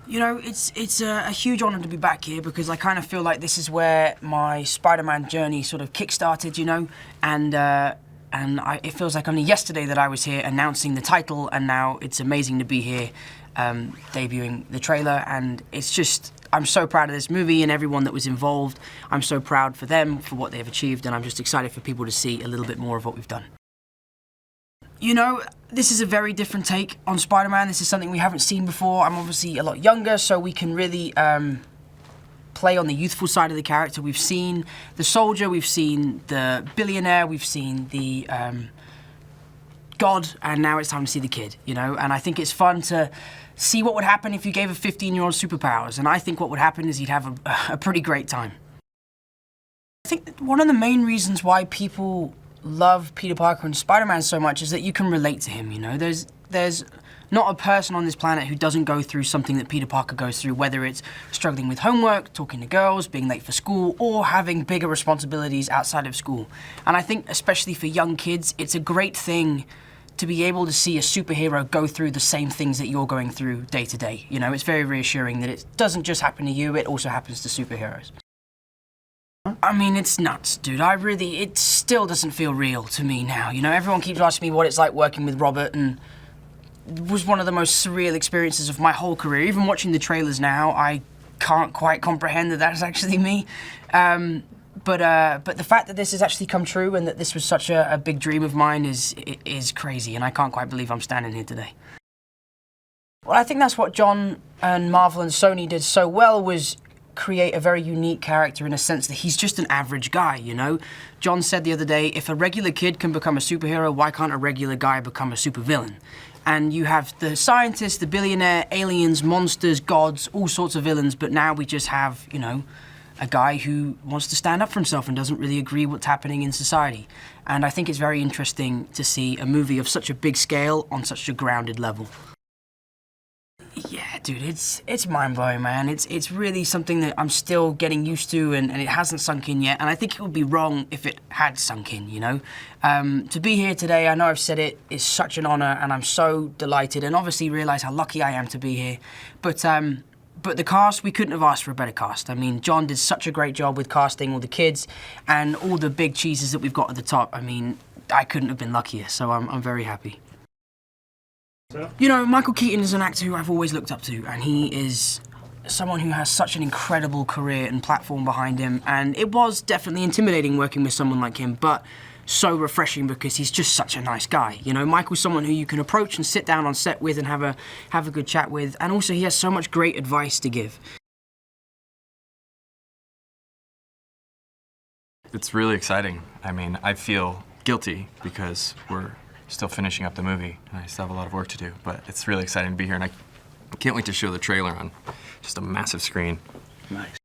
You know, it's a huge honor to be back here because I kind of feel like this is where my Spider-Man journey sort of kick-started, you know, and it feels like only yesterday that I was here announcing the title, and now it's amazing to be here debuting the trailer, and it's just, I'm so proud of this movie and everyone that was involved. I'm so proud for them, for what they've achieved, and I'm just excited for people to see a little bit more of what we've done. You know, this is a very different take on Spider-Man. This is something we haven't seen before. I'm obviously a lot younger, so we can really play on the youthful side of the character. We've seen the soldier, we've seen the billionaire, we've seen the god, and now it's time to see the kid, you know? And I think it's fun to see what would happen if you gave a 15-year-old superpowers, and I think what would happen is he'd have a pretty great time. I think that one of the main reasons why people love Peter Parker and Spider-Man so much is that you can relate to him, you know? There's not a person on this planet who doesn't go through something that Peter Parker goes through, whether it's struggling with homework, talking to girls, being late for school, or having bigger responsibilities outside of school. And I think, especially for young kids, it's a great thing to be able to see a superhero go through the same things that you're going through day to day. You know, it's very reassuring that it doesn't just happen to you, it also happens to superheroes. I mean, it's nuts, dude. It still doesn't feel real to me now. You know, everyone keeps asking me what it's like working with Robert, and it was one of the most surreal experiences of my whole career. Even watching the trailers now, I can't quite comprehend that that's actually me. But the fact that this has actually come true and that this was such a big dream of mine is crazy, and I can't quite believe I'm standing here today. Well, I think that's what Jon and Marvel and Sony did so well, was create a very unique character in a sense that he's just an average guy, you know? Jon said the other day, if a regular kid can become a superhero, why can't a regular guy become a supervillain? And you have the scientist, the billionaire, aliens, monsters, gods, all sorts of villains, but now we just have, you know, a guy who wants to stand up for himself and doesn't really agree what's happening in society. And I think it's very interesting to see a movie of such a big scale on such a grounded level. Yeah, dude, it's mind-blowing, man. It's really something that I'm still getting used to, and it hasn't sunk in yet, and I think it would be wrong if it had sunk in, you know? To be here today, I know I've said it, is such an honor, and I'm so delighted, and obviously realize how lucky I am to be here. But the cast, we couldn't have asked for a better cast. I mean, Jon did such a great job with casting all the kids, and all the big cheeses that we've got at the top. I mean, I couldn't have been luckier, so I'm very happy. You know, Michael Keaton is an actor who I've always looked up to, and he is someone who has such an incredible career and platform behind him, and it was definitely intimidating working with someone like him, but so refreshing because he's just such a nice guy. You know, Michael's someone who you can approach and sit down on set with and have a good chat with, and also he has so much great advice to give. It's really exciting. I mean, I feel guilty because we're still finishing up the movie, and I still have a lot of work to do, but it's really exciting to be here, and I can't wait to show the trailer on just a massive screen. Nice.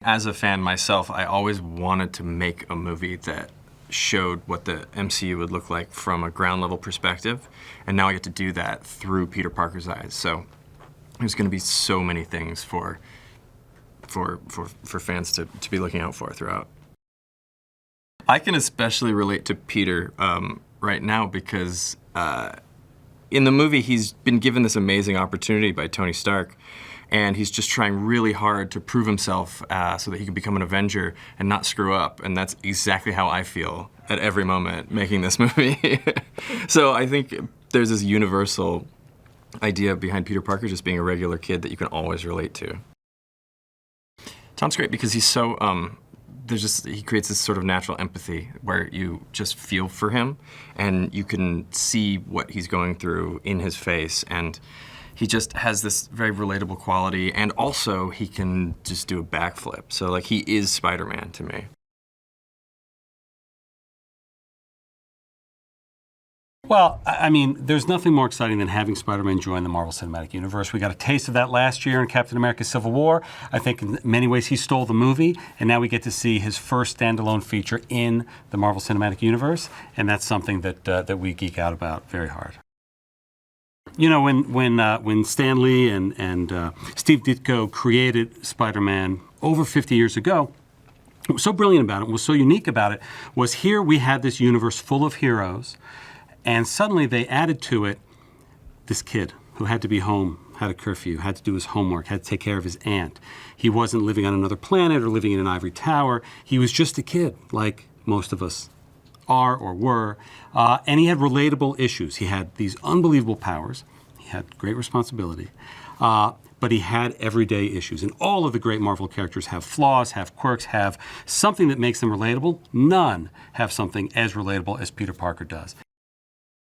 As a fan myself, I always wanted to make a movie that showed what the MCU would look like from a ground level perspective, and now I get to do that through Peter Parker's eyes. So there's going to be so many things for fans to be looking out for throughout. I can especially relate to Peter right now because in the movie he's been given this amazing opportunity by Tony Stark, and he's just trying really hard to prove himself so that he can become an Avenger and not screw up, and that's exactly how I feel at every moment making this movie. So I think there's this universal idea behind Peter Parker just being a regular kid that you can always relate to. Tom's great because he's so he creates this sort of natural empathy where you just feel for him and you can see what he's going through in his face, and he just has this very relatable quality, and also he can just do a backflip. So like, he is Spider-Man to me. Well, I mean, there's nothing more exciting than having Spider-Man join the Marvel Cinematic Universe. We got a taste of that last year in Captain America: Civil War. I think in many ways he stole the movie, and now we get to see his first standalone feature in the Marvel Cinematic Universe, and that's something that we geek out about very hard. You know, when Stan Lee and Steve Ditko created Spider-Man over 50 years ago, what was so brilliant about it, what was so unique about it, was here we had this universe full of heroes, and suddenly they added to it this kid who had to be home had a curfew, had to do his homework, had to take care of his aunt. He wasn't living on another planet or living in an ivory tower. He was just a kid, like most of us are or were, and he had relatable issues. He had these unbelievable powers. He had great responsibility, but he had everyday issues. And all of the great Marvel characters have flaws, have quirks, have something that makes them relatable. None have something as relatable as Peter Parker does.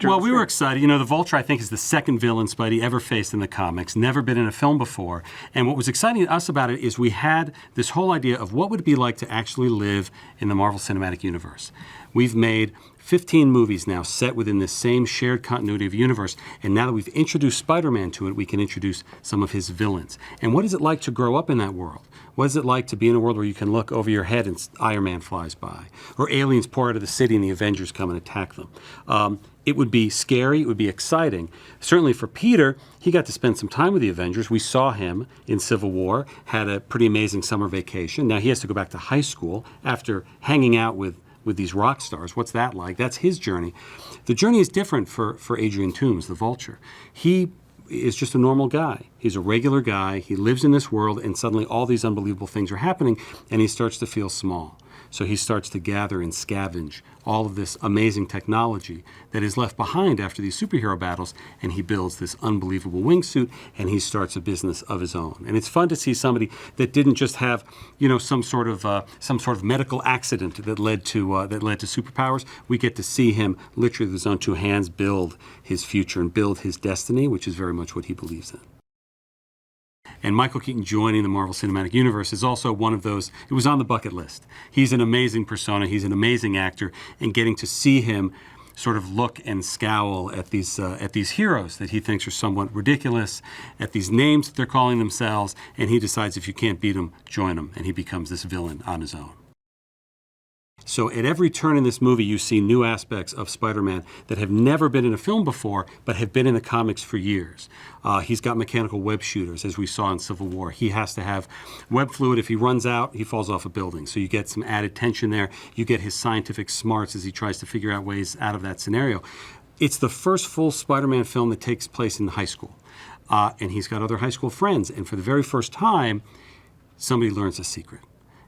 Well, we were excited. You know, the Vulture, I think, is the second villain Spidey ever faced in the comics, never been in a film before. And what was exciting to us about it is we had this whole idea of what would it be like to actually live in the Marvel Cinematic Universe. We've made 15 movies now set within this same shared continuity of universe, and now that we've introduced Spider-Man to it, we can introduce some of his villains. And what is it like to grow up in that world? What is it like to be in a world where you can look over your head and Iron Man flies by, or aliens pour out of the city and the Avengers come and attack them? It would be scary, it would be exciting. Certainly for Peter, he got to spend some time with the Avengers. We saw him in Civil War, had a pretty amazing summer vacation. Now he has to go back to high school after hanging out with these rock stars. What's that like? That's his journey. The journey is different for Adrian Toomes, the Vulture. He is just a normal guy. He's a regular guy. He lives in this world, and suddenly all these unbelievable things are happening, and he starts to feel small. So he starts to gather and scavenge all of this amazing technology that is left behind after these superhero battles, and he builds this unbelievable wingsuit, and he starts a business of his own. And it's fun to see somebody that didn't just have, you know, some sort of medical accident that led to superpowers. We get to see him literally with his own two hands build his future and build his destiny, which is very much what he believes in. And Michael Keaton joining the Marvel Cinematic Universe is also one of those, it was on the bucket list. He's an amazing persona, he's an amazing actor, and getting to see him sort of look and scowl at these heroes that he thinks are somewhat ridiculous, at these names that they're calling themselves, and he decides if you can't beat them, join them, and he becomes this villain on his own. So at every turn in this movie, you see new aspects of Spider-Man that have never been in a film before, but have been in the comics for years. He's got mechanical web shooters, as we saw in Civil War. He has to have web fluid. If he runs out, he falls off a building. So you get some added tension there. You get his scientific smarts as he tries to figure out ways out of that scenario. It's the first full Spider-Man film that takes place in high school. And he's got other high school friends. And for the very first time, somebody learns a secret.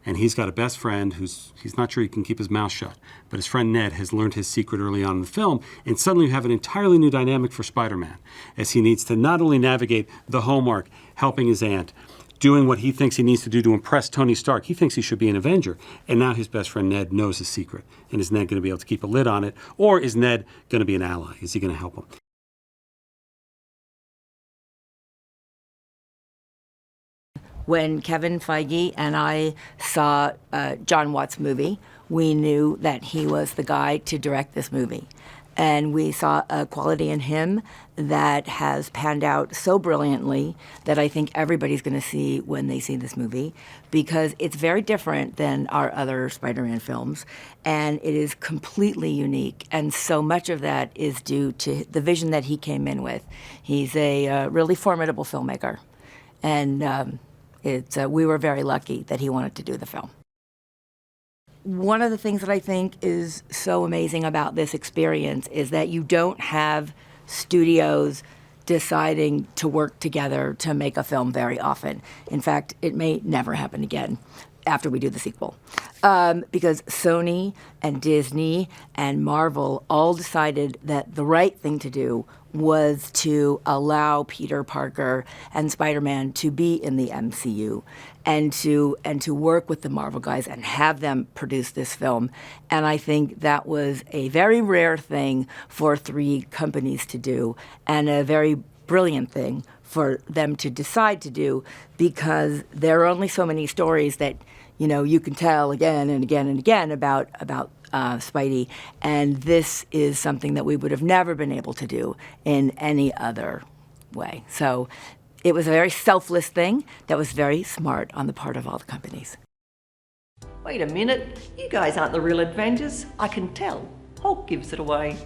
And he's got a best friend he's not sure he can keep his mouth shut. But his friend Ned has learned his secret early on in the film, and suddenly you have an entirely new dynamic for Spider-Man, as he needs to not only navigate the homework, helping his aunt, doing what he thinks he needs to do to impress Tony Stark. He thinks he should be an Avenger. And now his best friend Ned knows his secret. And is Ned going to be able to keep a lid on it? Or is Ned going to be an ally? Is he going to help him? When Kevin Feige and I saw Jon Watts' movie, we knew that he was the guy to direct this movie. And we saw a quality in him that has panned out so brilliantly that I think everybody's going to see when they see this movie, because it's very different than our other Spider-Man films, and it is completely unique. And so much of that is due to the vision that he came in with. He's a really formidable filmmaker. And we were very lucky that he wanted to do the film. One of the things that I think is so amazing about this experience is that you don't have studios deciding to work together to make a film very often. In fact, it may never happen again after we do the sequel. Because Sony and Disney and Marvel all decided that the right thing to do was to allow Peter Parker and Spider-Man to be in the MCU and to work with the Marvel guys and have them produce this film. And I think that was a very rare thing for three companies to do, and a very brilliant thing for them to decide to do, because there are only so many stories that you can tell again and again and again about Spidey, and this is something that we would have never been able to do in any other way. So it was a very selfless thing that was very smart on the part of all the companies. Wait a minute, you guys aren't the real Avengers. I can tell. Hulk gives it away.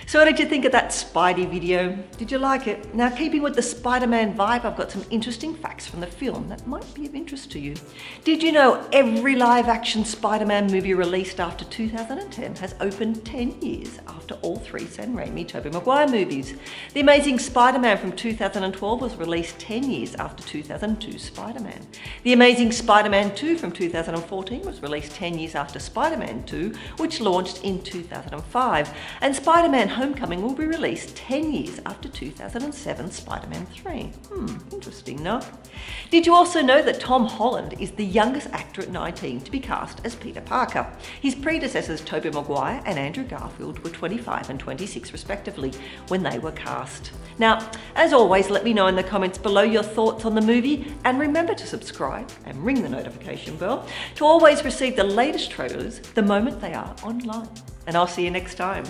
So what did you think of that Spidey video? Did you like it? Now, keeping with the Spider-Man vibe, I've got some interesting facts from the film that might be of interest to you. Did you know every live-action Spider-Man movie released after 2010 has opened 10 years after all 3 Sam Raimi, Tobey Maguire movies? The Amazing Spider-Man from 2012 was released 10 years after 2002's Spider-Man. The Amazing Spider-Man 2 from 2014 was released 10 years after Spider-Man 2, which launched in 2005. And Spider-Man Homecoming will be released 10 years after 2007's Spider-Man 3. Interesting, no? Did you also know that Tom Holland is the youngest actor at 19 to be cast as Peter Parker? His predecessors Tobey Maguire and Andrew Garfield were 25 and 26 respectively when they were cast. Now, as always, let me know in the comments below your thoughts on the movie, and remember to subscribe and ring the notification bell to always receive the latest trailers the moment they are online. And I'll see you next time.